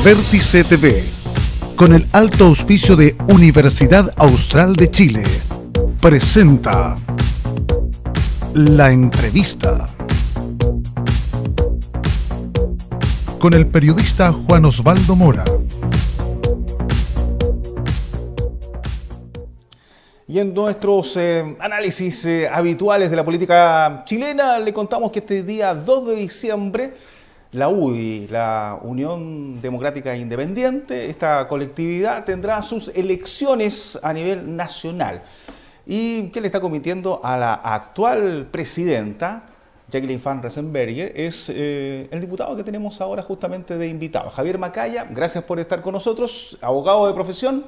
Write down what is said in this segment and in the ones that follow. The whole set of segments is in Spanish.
Vértice TV, con el alto auspicio de Universidad Austral de Chile, presenta La Entrevista con el periodista Juan Osvaldo Mora. Y en nuestros análisis habituales de la política chilena, le contamos que este día 2 de diciembre, la UDI, la Unión Democrática Independiente, esta colectividad tendrá sus elecciones a nivel nacional. ¿Y qué le está compitiendo a la actual presidenta, Jacqueline Van Riesenberger? Es el diputado que tenemos ahora justamente de invitado, Javier Macaya. Gracias por estar con nosotros, abogado de profesión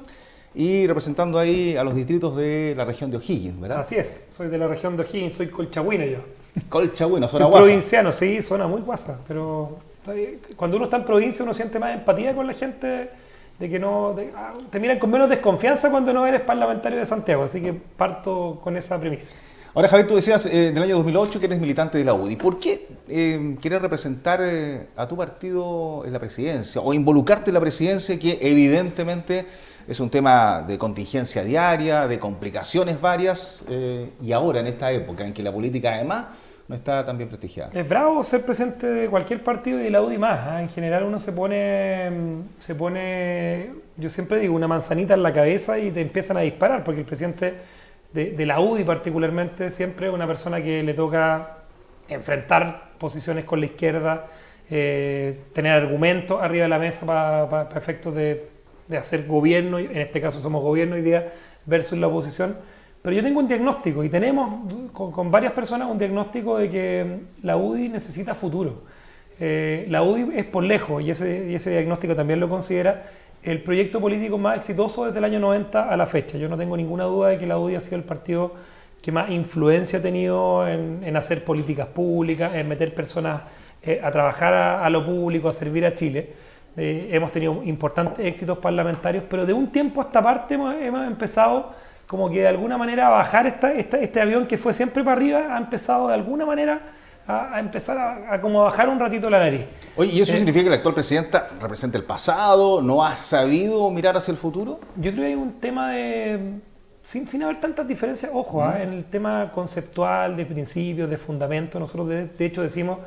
y representando ahí a los distritos de la región de O'Higgins, ¿verdad? Así es, soy de la región de O'Higgins, soy colchagüino yo. Colchagüino, suena soy guasa. Provinciano, sí, suena muy guasa, pero cuando uno está en provincia uno siente más empatía con la gente, de que no te miran con menos desconfianza cuando no eres parlamentario de Santiago, así que parto con esa premisa. Ahora, Javier, tú decías del año 2008 que eres militante de la UDI. ¿Por qué quieres representar a tu partido en la presidencia o involucrarte en la presidencia, que evidentemente es un tema de contingencia diaria, de complicaciones varias, y ahora en esta época en que la política además no está tan bien prestigiada? Es bravo ser presidente de cualquier partido y de la UDI más, ¿eh? En general uno se pone, yo siempre digo, una manzanita en la cabeza y te empiezan a disparar, porque el presidente de la UDI particularmente siempre es una persona que le toca enfrentar posiciones con la izquierda, tener argumentos arriba de la mesa para efectos de hacer gobierno, en este caso somos gobierno hoy día versus la oposición. Pero yo tengo un diagnóstico y tenemos con varias personas un diagnóstico de que la UDI necesita futuro. La UDI es por lejos, y ese diagnóstico también lo considera, el proyecto político más exitoso desde el año 90 a la fecha. Yo no tengo ninguna duda de que la UDI ha sido el partido que más influencia ha tenido en hacer políticas públicas, en meter personas a trabajar a lo público, a servir a Chile. Hemos tenido importantes éxitos parlamentarios, pero de un tiempo a esta parte hemos empezado como que de alguna manera a bajar este avión que fue siempre para arriba, ha empezado de alguna manera a como a bajar un ratito la nariz. Oye, ¿y eso significa que la actual presidenta representa el pasado, no ha sabido mirar hacia el futuro? Yo creo que hay un tema de, sin haber tantas diferencias, ojo, en el tema conceptual, de principios, de fundamentos. Nosotros de hecho decimos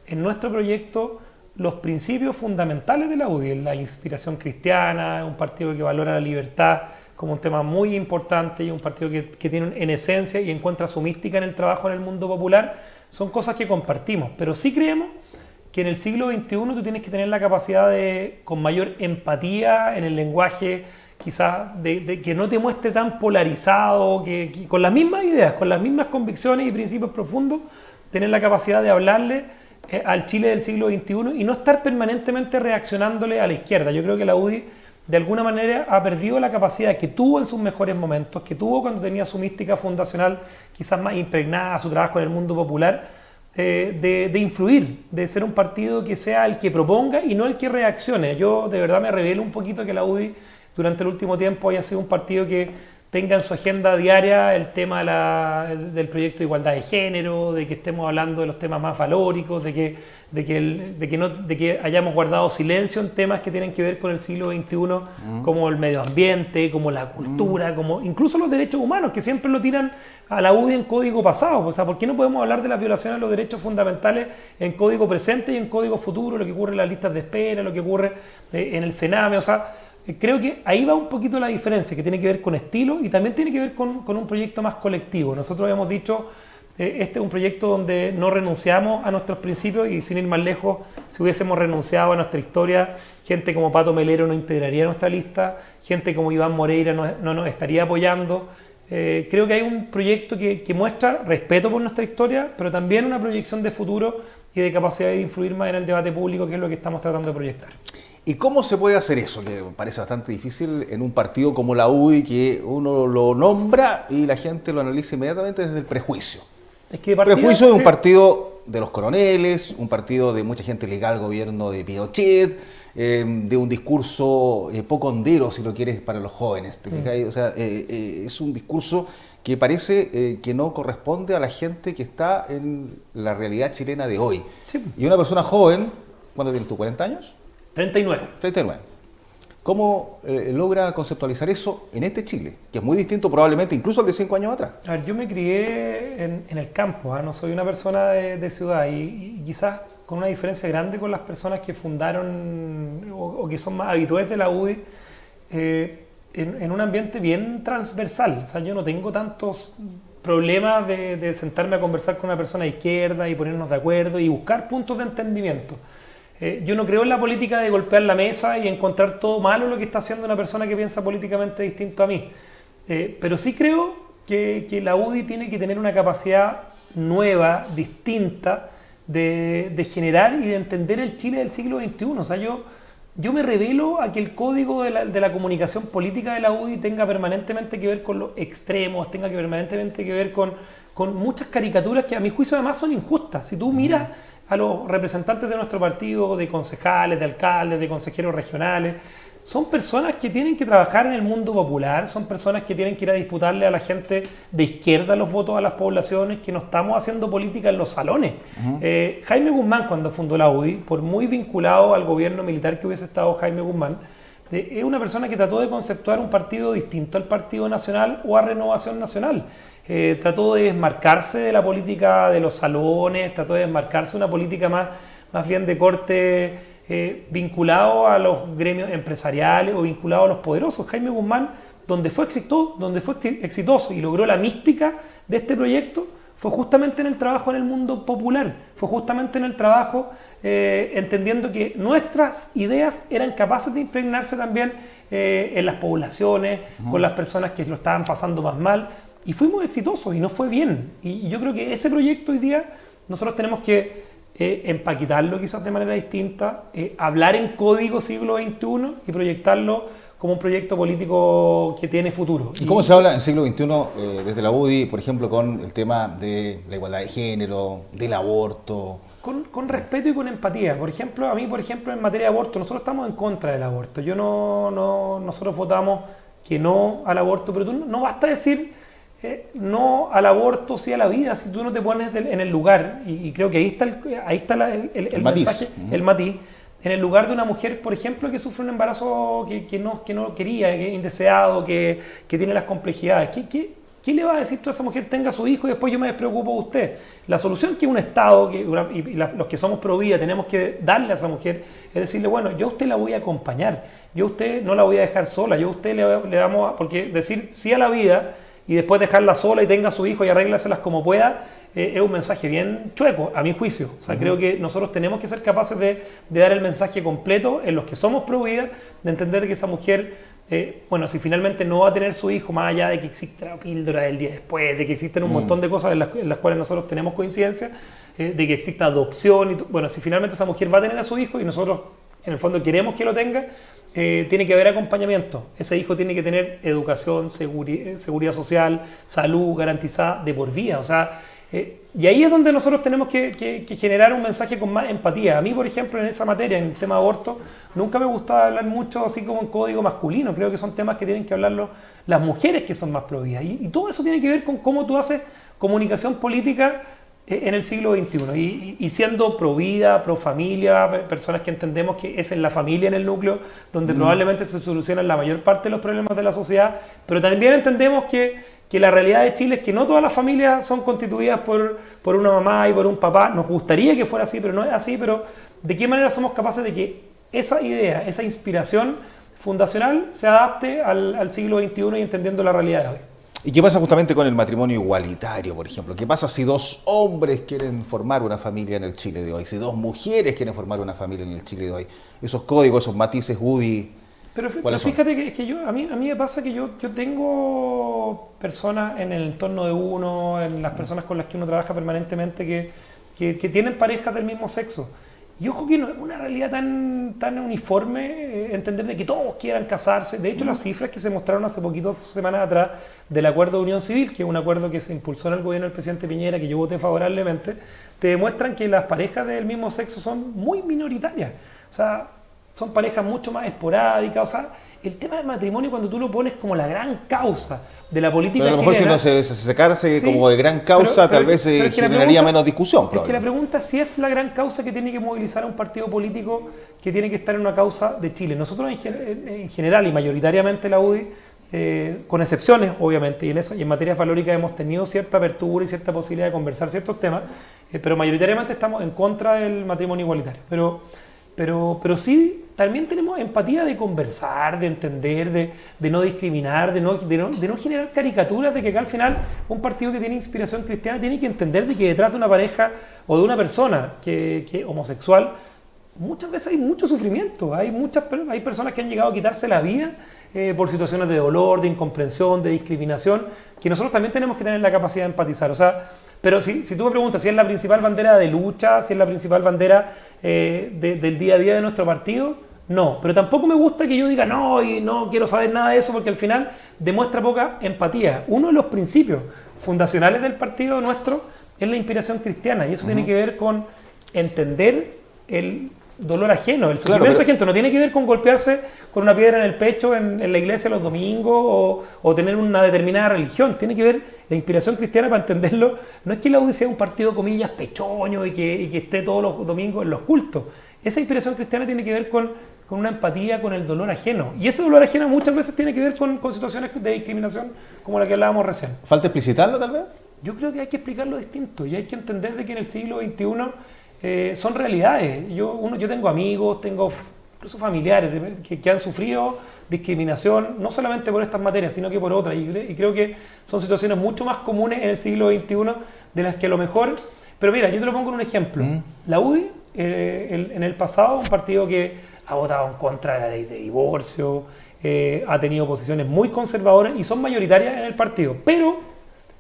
en nuestro proyecto los principios fundamentales de la UDI, la inspiración cristiana, un partido que valora la libertad como un tema muy importante y un partido que tiene en esencia y encuentra su mística en el trabajo en el mundo popular. Son cosas que compartimos, pero sí creemos que en el siglo XXI tú tienes que tener la capacidad de, con mayor empatía en el lenguaje, quizás de que no te muestre tan polarizado, que con las mismas ideas, con las mismas convicciones y principios profundos, tener la capacidad de hablarle al Chile del siglo XXI y no estar permanentemente reaccionándole a la izquierda. Yo creo que la UDI de alguna manera ha perdido la capacidad que tuvo en sus mejores momentos, que tuvo cuando tenía su mística fundacional quizás más impregnada, su trabajo en el mundo popular, de influir, de ser un partido que sea el que proponga y no el que reaccione. Yo de verdad me revelo un poquito que la UDI durante el último tiempo haya sido un partido que tenga en su agenda diaria el tema del proyecto de igualdad de género, de que estemos hablando de los temas más valóricos, de que hayamos guardado silencio en temas que tienen que ver con el siglo XXI, como el medio ambiente, como la cultura, como incluso los derechos humanos, que siempre lo tiran a la UDI en código pasado. O sea, ¿por qué no podemos hablar de las violaciones de los derechos fundamentales en código presente y en código futuro, lo que ocurre en las listas de espera, lo que ocurre en el Sename? O sea, creo que ahí va un poquito la diferencia, que tiene que ver con estilo y también tiene que ver con un proyecto más colectivo. Nosotros habíamos dicho, este es un proyecto donde no renunciamos a nuestros principios y sin ir más lejos, si hubiésemos renunciado a nuestra historia, gente como Pato Melero no integraría nuestra lista, gente como Iván Moreira no nos estaría apoyando. Creo que hay un proyecto que muestra respeto por nuestra historia, pero también una proyección de futuro y de capacidad de influir más en el debate público, que es lo que estamos tratando de proyectar. ¿Y cómo se puede hacer eso? Que parece bastante difícil en un partido como la UDI, que uno lo nombra y la gente lo analiza inmediatamente desde el prejuicio. Es que prejuicio de un partido de los coroneles, un partido de mucha gente ligada al gobierno de Pinochet, de un discurso poco hondero, si lo quieres, para los jóvenes. ¿Te fijas? O sea, es un discurso que parece que no corresponde a la gente que está en la realidad chilena de hoy. Sí. Y una persona joven, ¿cuánto tienes tú? ¿40 años? 39. 39. ¿Cómo logra conceptualizar eso en este Chile? Que es muy distinto probablemente incluso al de 5 años atrás. A ver, yo me crié en el campo, no soy una persona de ciudad y quizás con una diferencia grande con las personas que fundaron o que son más habituales de la UDI, en un ambiente bien transversal. O sea, yo no tengo tantos problemas de sentarme a conversar con una persona de izquierda y ponernos de acuerdo y buscar puntos de entendimiento. Yo no creo en la política de golpear la mesa y encontrar todo malo lo que está haciendo una persona que piensa políticamente distinto a mí. Pero sí creo que la UDI tiene que tener una capacidad nueva, distinta, de generar y de entender el Chile del siglo XXI. O sea, yo me revelo a que el código de la comunicación política de la UDI tenga permanentemente que ver con los extremos, tenga que permanentemente que ver con muchas caricaturas que a mi juicio además son injustas. Si tú miras a los representantes de nuestro partido, de concejales, de alcaldes, de consejeros regionales, son personas que tienen que trabajar en el mundo popular, son personas que tienen que ir a disputarle a la gente de izquierda los votos a las poblaciones, que no estamos haciendo política en los salones. Jaime Guzmán, cuando fundó la UDI, por muy vinculado al gobierno militar que hubiese estado Jaime Guzmán, es una persona que trató de conceptuar un partido distinto al Partido Nacional o a Renovación Nacional. Trató de desmarcarse de la política de los salones, trató de desmarcarse de una política más bien de corte vinculado a los gremios empresariales o vinculado a los poderosos. Jaime Guzmán, donde fue exitoso y logró la mística de este proyecto, fue justamente en el trabajo en el mundo popular, fue justamente en el trabajo entendiendo que nuestras ideas eran capaces de impregnarse también en las poblaciones, con las personas que lo estaban pasando más mal, y fuimos exitosos y nos fue bien. Y yo creo que ese proyecto hoy día nosotros tenemos que empaquetarlo quizás de manera distinta, hablar en código siglo XXI y proyectarlo como un proyecto político que tiene futuro. ¿Y cómo se habla en siglo XXI desde la UDI, por ejemplo, con el tema de la igualdad de género, del aborto? Con respeto y con empatía. Por ejemplo, en materia de aborto, nosotros estamos en contra del aborto. Nosotros votamos que no al aborto, pero no basta decir no al aborto, sí a la vida, si tú no te pones en el lugar, y creo que ahí está el mensaje, el matiz, en el lugar de una mujer, por ejemplo, que sufre un embarazo que no quería, que es indeseado, que tiene las complejidades. ¿Qué le va a decir tú a esa mujer? Tenga su hijo y después yo me despreocupo de usted. La solución que un Estado los que somos pro vida tenemos que darle a esa mujer es decirle, bueno, yo a usted la voy a acompañar, yo a usted no la voy a dejar sola, yo a usted le vamos a... Porque decir sí a la vida y después dejarla sola y tenga a su hijo y arréglaselas como pueda, es un mensaje bien chueco, a mi juicio. O sea, creo que nosotros tenemos que ser capaces de dar el mensaje completo en los que somos pro vida, de entender que esa mujer, si finalmente no va a tener su hijo, más allá de que exista la píldora del día después, de que existen un montón de cosas en las cuales nosotros tenemos coincidencia, de que exista adopción, si finalmente esa mujer va a tener a su hijo y nosotros en el fondo queremos que lo tenga, tiene que haber acompañamiento. Ese hijo tiene que tener educación, seguridad social, salud garantizada de por vida. O sea, y ahí es donde nosotros tenemos que generar un mensaje con más empatía. A mí, por ejemplo, en esa materia, en el tema de aborto, nunca me gustaba hablar mucho así como en código masculino. Creo que son temas que tienen que hablarlo las mujeres que son más pro vida. Y todo eso tiene que ver con cómo tú haces comunicación política en el siglo XXI y siendo pro vida, pro familia, personas que entendemos que es en la familia, en el núcleo, donde probablemente se solucionan la mayor parte de los problemas de la sociedad, pero también entendemos que la realidad de Chile es que no todas las familias son constituidas por una mamá y por un papá. Nos gustaría que fuera así, pero no es así. Pero ¿de qué manera somos capaces de que esa idea, esa inspiración fundacional se adapte al siglo XXI y entendiendo la realidad de hoy? ¿Y qué pasa justamente con el matrimonio igualitario, por ejemplo? ¿Qué pasa si dos hombres quieren formar una familia en el Chile de hoy? Si dos mujeres quieren formar una familia en el Chile de hoy. Esos códigos, esos matices, UDI, pero fíjate que a mí me pasa que yo tengo personas en el entorno de uno, en las personas con las que uno trabaja permanentemente que tienen parejas del mismo sexo. Y ojo que no es una realidad tan uniforme entender de que todos quieran casarse. De hecho, las cifras que se mostraron hace poquitas semanas atrás del acuerdo de unión civil, que es un acuerdo que se impulsó en el gobierno del presidente Piñera, que yo voté favorablemente, te demuestran que las parejas del mismo sexo son muy minoritarias. O sea, son parejas mucho más esporádicas. O sea, el tema del matrimonio, cuando tú lo pones como la gran causa de la política pero a lo mejor chilena, si no se sacarse sí, como de gran causa, tal vez pero es que generaría menos discusión. Es que la pregunta si es la gran causa que tiene que movilizar a un partido político que tiene que estar en una causa de Chile. Nosotros en general y mayoritariamente la UDI, con excepciones obviamente, y en materias valóricas hemos tenido cierta apertura y cierta posibilidad de conversar ciertos temas, pero mayoritariamente estamos en contra del matrimonio igualitario. Pero sí, también tenemos empatía de conversar, de entender, de no discriminar, de no generar caricaturas de que acá al final un partido que tiene inspiración cristiana tiene que entender de que detrás de una pareja o de una persona que homosexual muchas veces hay mucho sufrimiento, hay personas que han llegado a quitarse la vida por situaciones de dolor, de incomprensión, de discriminación, que nosotros también tenemos que tener la capacidad de empatizar. O sea, pero si tú me preguntas si es la principal bandera de lucha, si es la principal bandera del día a día de nuestro partido, no. Pero tampoco me gusta que yo diga no y no quiero saber nada de eso, porque al final demuestra poca empatía. Uno de los principios fundacionales del partido nuestro es la inspiración cristiana, y eso tiene que ver con entender el dolor ajeno, el sufrimiento ajeno. No tiene que ver con golpearse con una piedra en el pecho en la iglesia los domingos o tener una determinada religión. Tiene que ver la inspiración cristiana, para entenderlo. No es que la UDI sea un partido, comillas, pechoño y que esté todos los domingos en los cultos. Esa inspiración cristiana tiene que ver con una empatía con el dolor ajeno. Y ese dolor ajeno muchas veces tiene que ver con situaciones de discriminación como la que hablábamos recién. ¿Falta explicitarlo tal vez? Yo creo que hay que explicarlo distinto y hay que entender de que en el siglo XXI son realidades. Yo tengo amigos, tengo incluso familiares que han sufrido discriminación, no solamente por estas materias, sino que por otras. Y creo que son situaciones mucho más comunes en el siglo XXI de las que a lo mejor... Pero mira, yo te lo pongo en un ejemplo. La UDI, en el pasado, un partido que ha votado en contra de la ley de divorcio, ha tenido posiciones muy conservadoras y son mayoritarias en el partido. Pero,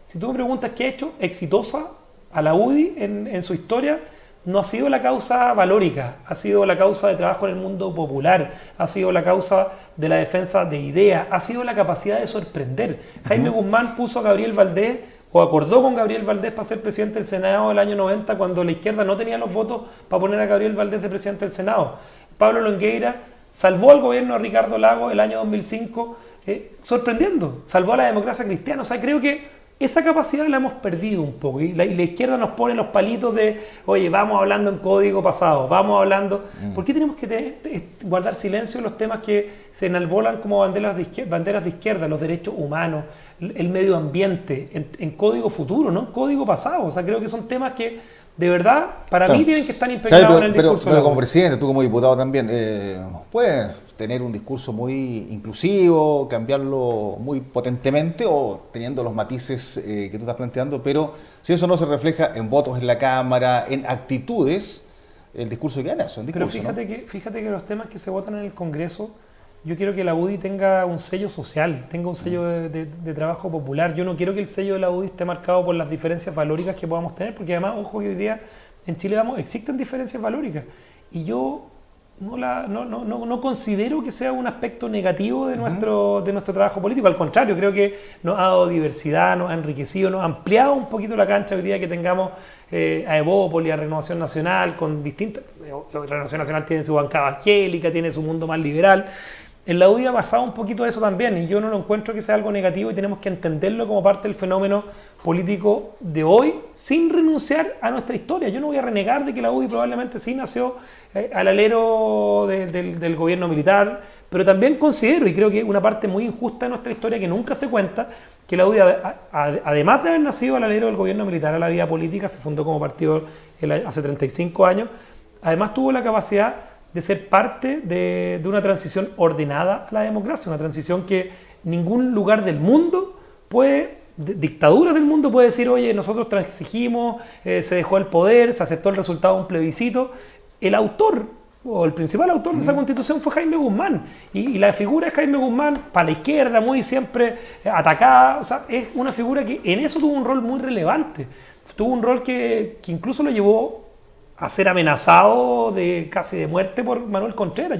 si tú me preguntas qué ha hecho exitosa a la UDI en su historia, no ha sido la causa valórica, ha sido la causa de trabajo en el mundo popular, ha sido la causa de la defensa de ideas, ha sido la capacidad de sorprender. Jaime Guzmán puso a Gabriel Valdés, o acordó con Gabriel Valdés para ser presidente del Senado el año 90, cuando la izquierda no tenía los votos para poner a Gabriel Valdés de presidente del Senado. Pablo Longueira salvó al gobierno de Ricardo Lagos el año 2005, sorprendiendo, salvó a la democracia cristiana. O sea, creo que esa capacidad la hemos perdido un poco y la izquierda nos pone los palitos de, oye, vamos hablando en código pasado, vamos hablando... ¿Por qué tenemos que guardar silencio en los temas que se enalbolan como banderas de izquierda, los derechos humanos, el medio ambiente, en código futuro, no en código pasado? O sea, creo que son temas que de verdad, para mí tienen que estar impregnados en el discurso. Pero como presidente, tú como diputado también, puedes tener un discurso muy inclusivo, cambiarlo muy potentemente o teniendo los matices que tú estás planteando, pero si eso no se refleja en votos en la Cámara, en actitudes, el discurso que gana eso. Pero fíjate que los temas que se votan en el Congreso, yo quiero que la UDI tenga un sello social, tenga un sello de trabajo popular. Yo no quiero que el sello de la UDI esté marcado por las diferencias valóricas que podamos tener, porque además, ojo, que hoy día en Chile existen diferencias valóricas. Y yo no considero que sea un aspecto negativo de nuestro trabajo político. Al contrario, creo que nos ha dado diversidad, nos ha enriquecido, nos ha ampliado un poquito la cancha hoy día que tengamos a Evópolis, a Renovación Nacional, con distintas... Renovación Nacional tiene su bancada evangélica, tiene su mundo más liberal. En la UDI ha pasado un poquito eso también y yo no lo encuentro que sea algo negativo y tenemos que entenderlo como parte del fenómeno político de hoy sin renunciar a nuestra historia. Yo no voy a renegar de que la UDI probablemente sí nació al alero del gobierno militar, pero también considero, y creo que una parte muy injusta de nuestra historia que nunca se cuenta, que la UDI, además de haber nacido al alero del gobierno militar a la vida política, se fundó como partido hace 35 años, además tuvo la capacidad de ser parte de una transición ordenada a la democracia, una transición que ningún lugar del mundo dictaduras del mundo puede decir, oye, nosotros transigimos, se dejó el poder, se aceptó el resultado de un plebiscito. El autor, o el principal autor de esa constitución fue Jaime Guzmán, y la figura de Jaime Guzmán, para la izquierda, muy siempre atacada, o sea, es una figura que en eso tuvo un rol muy relevante, tuvo un rol que incluso lo llevó a ser amenazado casi de muerte por Manuel Contreras.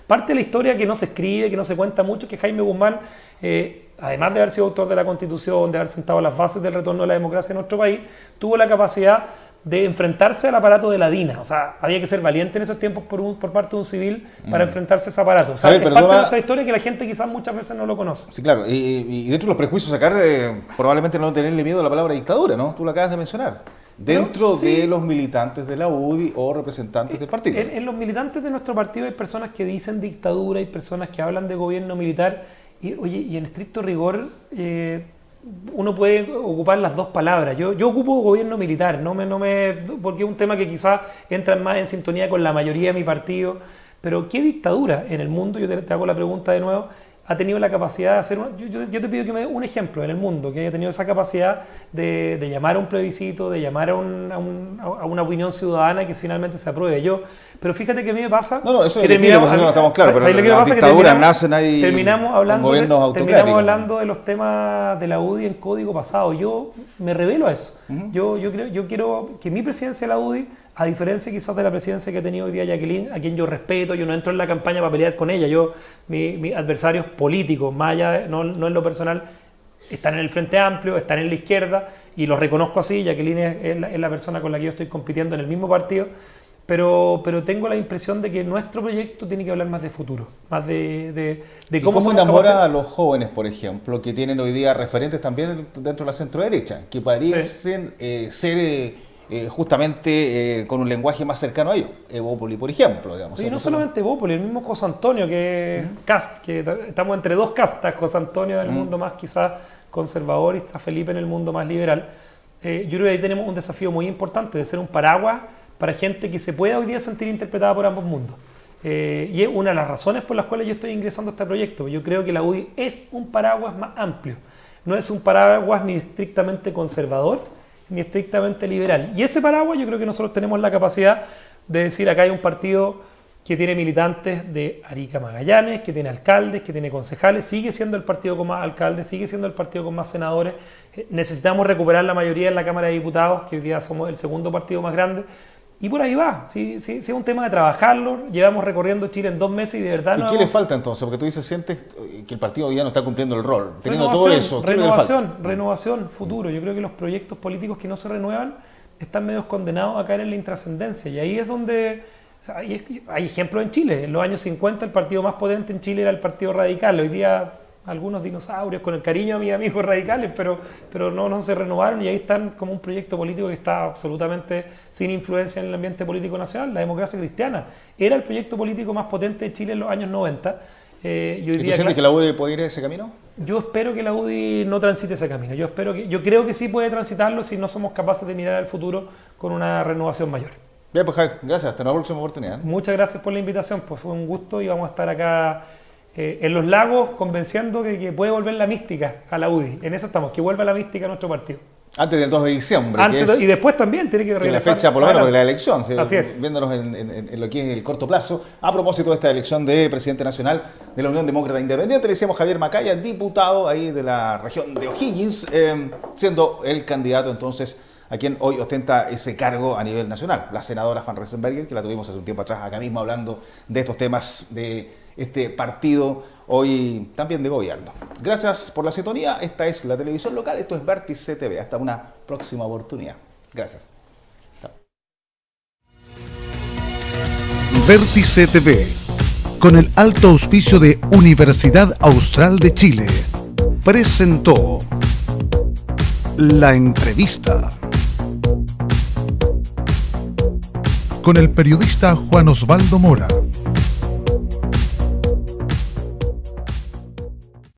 Parte de la historia que no se escribe, que no se cuenta mucho, es que Jaime Guzmán, además de haber sido autor de la Constitución, de haber sentado las bases del retorno a la democracia en nuestro país, tuvo la capacidad de enfrentarse al aparato de la DINA. O sea, había que ser valiente en esos tiempos por parte de un civil para enfrentarse a ese aparato. O sea, es parte de nuestra historia que la gente quizás muchas veces no lo conoce. Sí, claro. Y dentro de los prejuicios sacar, probablemente no tenerle miedo a la palabra dictadura, ¿no? Tú lo acabas de mencionar. Dentro de los militantes de la UDI o representantes del partido. En los militantes de nuestro partido hay personas que dicen dictadura, hay personas que hablan de gobierno militar. Y, oye, y en estricto rigor... uno puede ocupar las dos palabras. Yo ocupo gobierno militar, porque es un tema que quizás entra más en sintonía con la mayoría de mi partido. Pero ¿qué dictadura en el mundo? Yo te hago la pregunta de nuevo. Ha tenido la capacidad de hacer... Yo te pido que me dé un ejemplo en el mundo que haya tenido esa capacidad de llamar a un plebiscito, de llamar a una opinión ciudadana que finalmente se apruebe. Pero fíjate que a mí me pasa... No, eso es no estamos claros, pero las dictaduras nacen ahí con gobiernos autocráticos. Terminamos hablando de los temas de la UDI en código pasado. Yo me revelo a eso. Yo quiero que mi presidencia de la UDI, a diferencia quizás de la presidencia que ha tenido hoy día Jacqueline, a quien yo respeto, yo no entro en la campaña para pelear con ella, mis adversarios políticos, más allá, no en lo personal, están en el Frente Amplio, están en la izquierda, y los reconozco así. Jacqueline es la persona con la que yo estoy compitiendo en el mismo partido, pero tengo la impresión de que nuestro proyecto tiene que hablar más de futuro, más de cómo enamora a los jóvenes, por ejemplo, que tienen hoy día referentes también dentro de la centroderecha, que parecen ser... justamente con un lenguaje más cercano a ellos, Evópoli, por ejemplo. Digamos. Y no solamente Evópoli, el mismo José Antonio, que estamos entre dos castas, José Antonio del mundo más quizás conservador y está Felipe en el mundo más liberal. Yo creo que ahí tenemos un desafío muy importante de ser un paraguas para gente que se pueda hoy día sentir interpretada por ambos mundos. Y es una de las razones por las cuales yo estoy ingresando a este proyecto. Yo creo que la UDI es un paraguas más amplio, no es un paraguas ni estrictamente conservador, ni estrictamente liberal. Y ese paraguas yo creo que nosotros tenemos la capacidad de decir, acá hay un partido que tiene militantes de Arica Magallanes, que tiene alcaldes, que tiene concejales, sigue siendo el partido con más alcaldes, sigue siendo el partido con más senadores. Necesitamos recuperar la mayoría en la Cámara de Diputados, que hoy día somos el segundo partido más grande. Y por ahí va, sí, es un tema de trabajarlo. Llevamos recorriendo Chile en 2 meses y de verdad... ¿Y qué le falta entonces? Porque tú dices, sientes que el partido hoy día no está cumpliendo el rol. Teniendo todo eso, ¿qué le falta? Renovación, futuro. Yo creo que los proyectos políticos que no se renuevan están medio condenados a caer en la intrascendencia. Y ahí es donde... O sea, hay ejemplos en Chile. En los años 50 el partido más potente en Chile era el Partido Radical. Hoy día... algunos dinosaurios, con el cariño a mis amigos radicales, pero no se renovaron y ahí están como un proyecto político que está absolutamente sin influencia en el ambiente político nacional. La democracia cristiana era el proyecto político más potente de Chile en los años 90. ¿Y tú sientes que la UDI puede ir ese camino? Yo espero que la UDI no transite ese camino. Yo creo que sí puede transitarlo si no somos capaces de mirar al futuro con una renovación mayor. Bien, pues Javier, gracias. Hasta una próxima oportunidad. Muchas gracias por la invitación. Pues fue un gusto y vamos a estar acá en Los Lagos, convenciendo que puede volver la mística a la UDI. En eso estamos, que vuelva la mística a nuestro partido. Antes del 2 de diciembre. Y después también tiene que regresar. Que la fecha, por lo menos, de la elección. Así es. Viéndonos en lo que es el corto plazo. A propósito de esta elección de presidente nacional de la Unión Demócrata Independiente, le decíamos Javier Macaya, diputado ahí de la región de O'Higgins, siendo el candidato entonces a quien hoy ostenta ese cargo a nivel nacional. La senadora Van Riesenberger, que la tuvimos hace un tiempo atrás acá mismo hablando de estos temas de este partido hoy también de gobierno. Gracias por la sintonía. Esta es la televisión local. Esto es Vértice TV. Hasta una próxima oportunidad. Gracias. Vértice TV, con el alto auspicio de Universidad Austral de Chile, presentó La Entrevista con el periodista Juan Osvaldo Mora.